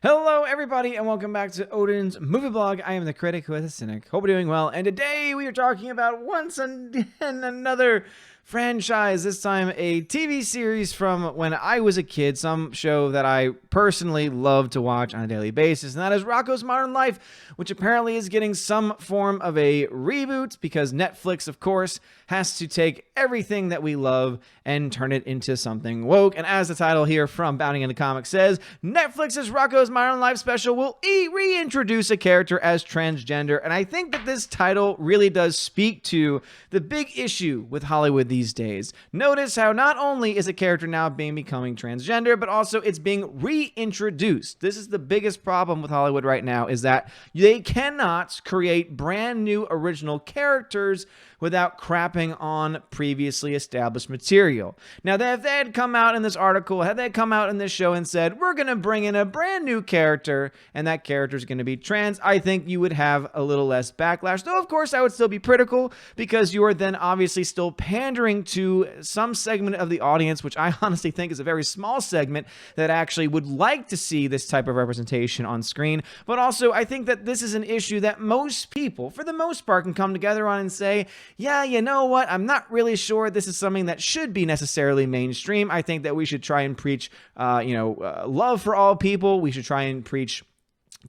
Hello, everybody, and welcome back to Odin's Movie Blog. I am the critic with a cynic. Hope you're doing well. And today we are talking about once again another franchise, this time a TV series from when I was a kid, some show that I personally love to watch on a daily basis, and that is Rocko's Modern Life, which apparently is getting some form of a reboot because Netflix, of course, has to take everything that we love and turn it into something woke. And as the title here from Bounding into Comics says, Netflix's Rocko's Modern Life special will reintroduce a character as transgender. And I think that this title really does speak to the big issue with Hollywood these days. Notice how not only is a character now becoming transgender, but also it's being reintroduced. This is the biggest problem with Hollywood right now, is that they cannot create brand new original characters without crapping on previously established material. Now, if they had come out in this article, had they come out in this show and said, we're going to bring in a brand new character, and that character is going to be trans, I think you would have a little less backlash. Though, of course, I would still be critical, because you are then obviously still pandering to some segment of the audience, which I honestly think is a very small segment, that actually would like to see this type of representation on screen. But also, I think that this is an issue that most people, for the most part, can come together on and say, yeah, you know what? I'm not really sure this is something that should be necessarily mainstream. I think that we should try and preach, love for all people. We should try and preach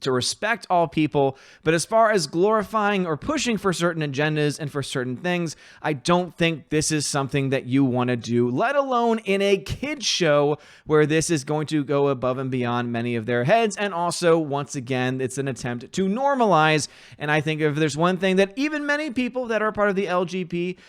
to respect all people. But as far as glorifying or pushing for certain agendas and for certain things, I don't think this is something that you want to do, let alone in a kid's show where this is going to go above and beyond many of their heads. And also, once again, it's an attempt to normalize. And I think if there's one thing that even many people that are part of the LGB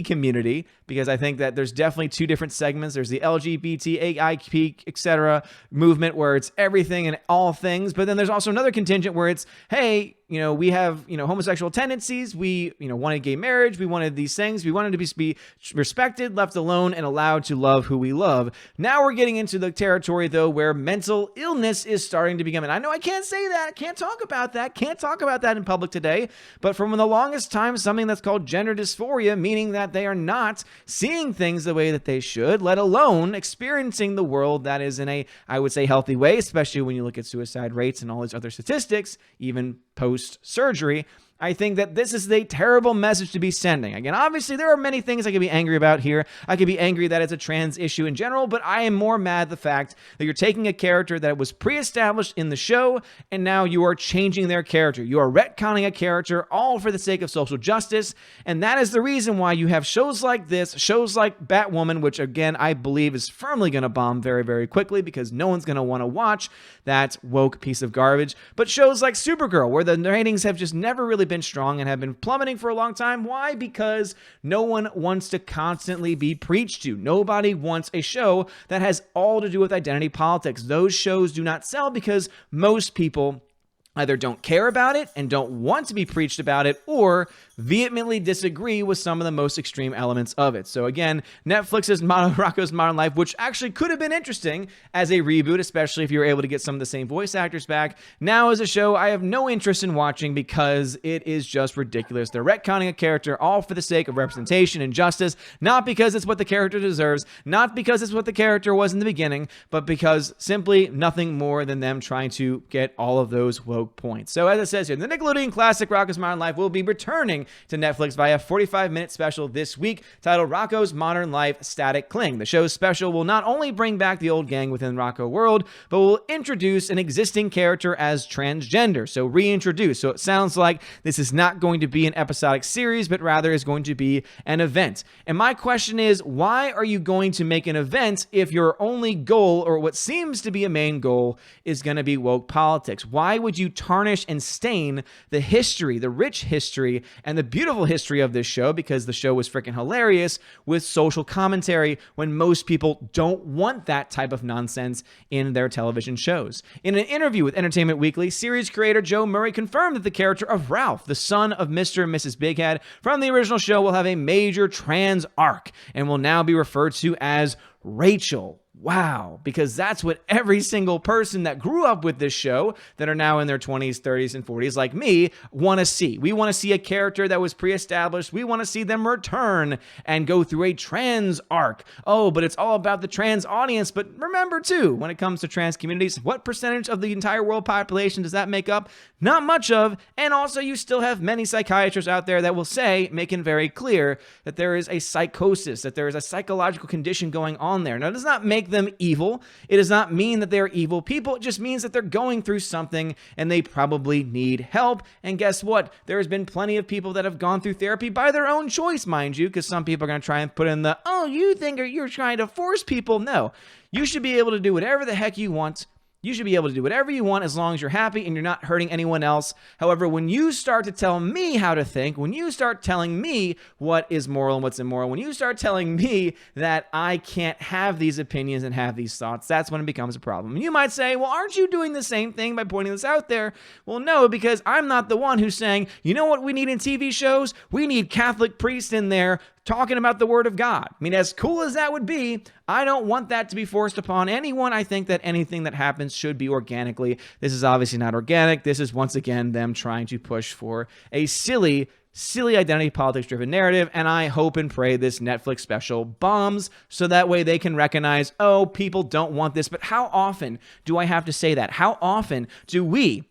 community, because I think that there's definitely two different segments. There's the LGBTAIP, etc. movement where it's everything and all things. But then there's also another contingent where it's, hey, we have, homosexual tendencies. We, wanted gay marriage. We wanted these things. We wanted to be respected, left alone, and allowed to love who we love. Now we're getting into the territory, though, where mental illness is starting to become, and I know I can't say that, can't talk about that in public today, but from the longest time, something that's called gender dysphoria, meaning that they are not seeing things the way that they should, let alone experiencing the world that is in a, I would say, healthy way, especially when you look at suicide rates and all these other statistics, even post-surgery. I think that this is a terrible message to be sending. Again, obviously, there are many things I could be angry about here. I could be angry that it's a trans issue in general, but I am more mad at the fact that you're taking a character that was pre-established in the show, and now you are changing their character. You are retconning a character, all for the sake of social justice, and that is the reason why you have shows like this, shows like Batwoman, which, again, I believe is firmly going to bomb very, very quickly, because no one's going to want to watch that woke piece of garbage, but shows like Supergirl, where the ratings have just never really been strong and have been plummeting for a long time. Why? Because no one wants to constantly be preached to. Nobody wants a show that has all to do with identity politics. Those shows do not sell because most people either don't care about it and don't want to be preached about it, or vehemently disagree with some of the most extreme elements of it. So again, Netflix's Rocko's Modern Life, which actually could have been interesting as a reboot, especially if you were able to get some of the same voice actors back, now is a show I have no interest in watching because it is just ridiculous. They're retconning a character all for the sake of representation and justice, not because it's what the character deserves, not because it's what the character was in the beginning, but because simply nothing more than them trying to get all of those woke points. So as it says here, the Nickelodeon classic Rocko's Modern Life will be returning to Netflix via a 45-minute special this week titled Rocko's Modern Life Static Cling. The show's special will not only bring back the old gang within Rocko world, but will introduce an existing character as transgender, so reintroduce. So it sounds like this is not going to be an episodic series, but rather is going to be an event. And my question is, why are you going to make an event if your only goal, or what seems to be a main goal, is going to be woke politics? Why would you tarnish and stain the history, the rich history, and the beautiful history of this show, because the show was freaking hilarious, with social commentary when most people don't want that type of nonsense in their television shows? In an interview with Entertainment Weekly, series creator Joe Murray confirmed that the character of Ralph, the son of Mr. and Mrs. Bighead from the original show, will have a major trans arc and will now be referred to as Rachel. wow, because that's what every single person that grew up with this show that are now in their 20s, 30s, and 40s, like me, want to see. We want to see a character that was pre-established. We want to see them return and go through a trans arc. Oh, but it's all about the trans audience. But remember, too, when it comes to trans communities, what percentage of the entire world population does that make up? Not much of. And also, you still have many psychiatrists out there that will say, making very clear, that there is a psychosis, that there is a psychological condition going on there. Now, it does not make them evil. It does not mean that they're evil people. It just means that they're going through something and they probably need help. And guess what? There has been plenty of people that have gone through therapy by their own choice, mind you, because some people are going to try and put in the, oh, you think you're trying to force people. No, you should be able to do whatever the heck you want. You should be able to do whatever you want as long as you're happy and you're not hurting anyone else. However, when you start to tell me how to think, when you start telling me what is moral and what's immoral, when you start telling me that I can't have these opinions and have these thoughts, that's when it becomes a problem. And you might say, well, aren't you doing the same thing by pointing this out there? Well, no, because I'm not the one who's saying, you know what we need in TV shows? We need Catholic priests in there talking about the word of God. I mean, as cool as that would be, I don't want that to be forced upon anyone. I think that anything that happens should be organically. This is obviously not organic. This is once again them trying to push for a silly identity politics driven narrative. And I hope and pray this Netflix special bombs so that way they can recognize, oh, people don't want this. But how often do I have to say that? How often do we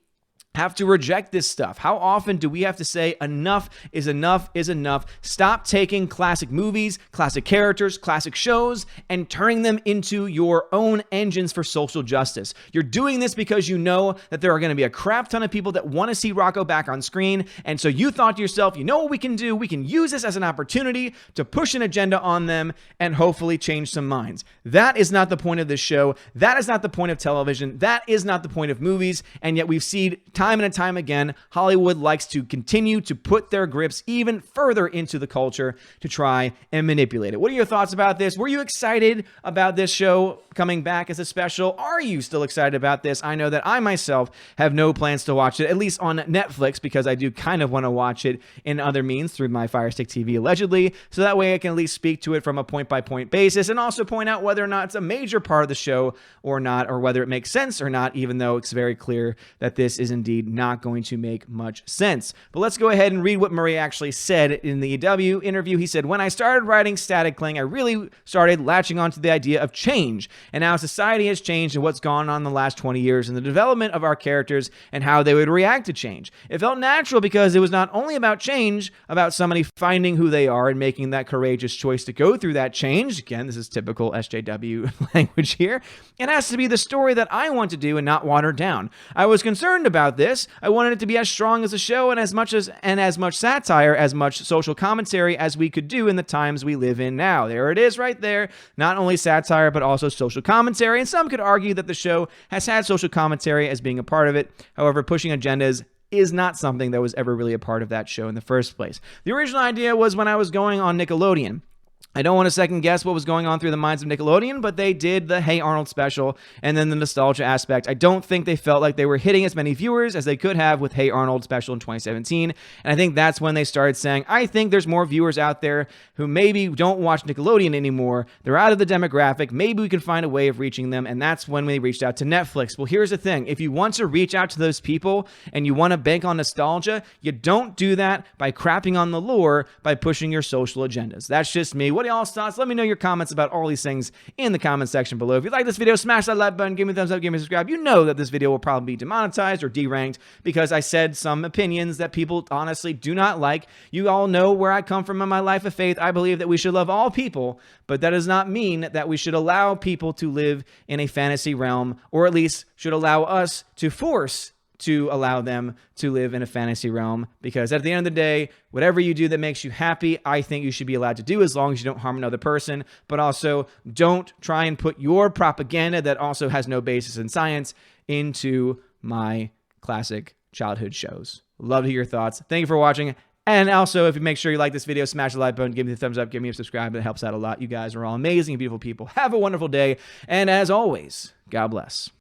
have to reject this stuff? How often do we have to say enough is enough is enough? Stop taking classic movies, classic characters, classic shows, and turning them into your own engines for social justice. You're doing this because you know that there are going to be a crap ton of people that want to see Rocko back on screen. And so you thought to yourself, you know what we can do? We can use this as an opportunity to push an agenda on them and hopefully change some minds. That is not the point of this show. That is not the point of television. That is not the point of movies. And yet we've seen time and time again, Hollywood likes to continue to put their grips even further into the culture to try and manipulate it. What are your thoughts about this? Were you excited about this show coming back as a special? Are you still excited about this? I know that I myself have no plans to watch it, at least on Netflix, because I do kind of want to watch it in other means through my Fire Stick TV, allegedly, so that way I can at least speak to it from a point-by-point basis and also point out whether or not it's a major part of the show or not, or whether it makes sense or not, even though it's very clear that this is indeed not going to make much sense. But let's go ahead and read what Murray actually said in the EW interview. He said, when I started writing Static Cling, I really started latching onto the idea of change and how society has changed and what's gone on in the last 20 years and the development of our characters and how they would react to change. It felt natural because it was not only about change, about somebody finding who they are and making that courageous choice to go through that change. Again, this is typical SJW language here. It has to be the story that I want to do and not watered down. I was concerned about this. I wanted it to be as strong as a show and as much satire, as much social commentary as we could do in the times we live in now. There it is right there. Not only satire, but also social commentary. And some could argue that the show has had social commentary as being a part of it. However, pushing agendas is not something that was ever really a part of that show in the first place. The original idea was when I was going on Nickelodeon. I don't want to second guess what was going on through the minds of Nickelodeon, but they did the Hey Arnold special and then the nostalgia aspect. I don't think they felt like they were hitting as many viewers as they could have with Hey Arnold special in 2017. And I think that's when they started saying, I think there's more viewers out there who maybe don't watch Nickelodeon anymore. They're out of the demographic. Maybe we can find a way of reaching them. And that's when we reached out to Netflix. Well, here's the thing. If you want to reach out to those people and you want to bank on nostalgia, you don't do that by crapping on the lore by pushing your social agendas. That's just me. What y'all's thoughts? Let me know your comments about all these things in the comment section below. If you like this video, smash that like button, give me a thumbs up, give me a subscribe. You know that this video will probably be demonetized or deranked because I said some opinions that people honestly do not like. You all know where I come from in my life of faith. I believe that we should love all people, but that does not mean that we should allow people to live in a fantasy realm, or at least should allow us to force to allow them to live in a fantasy realm, because at the end of the day, whatever you do that makes you happy, I think you should be allowed to do as long as you don't harm another person, but also don't try and put your propaganda that also has no basis in science into my classic childhood shows. Love to hear your thoughts. Thank you for watching. And also, if you make sure you like this video, smash the like button, give me the thumbs up, give me a subscribe. It helps out a lot. You guys are all amazing, beautiful people. Have a wonderful day. And as always, God bless.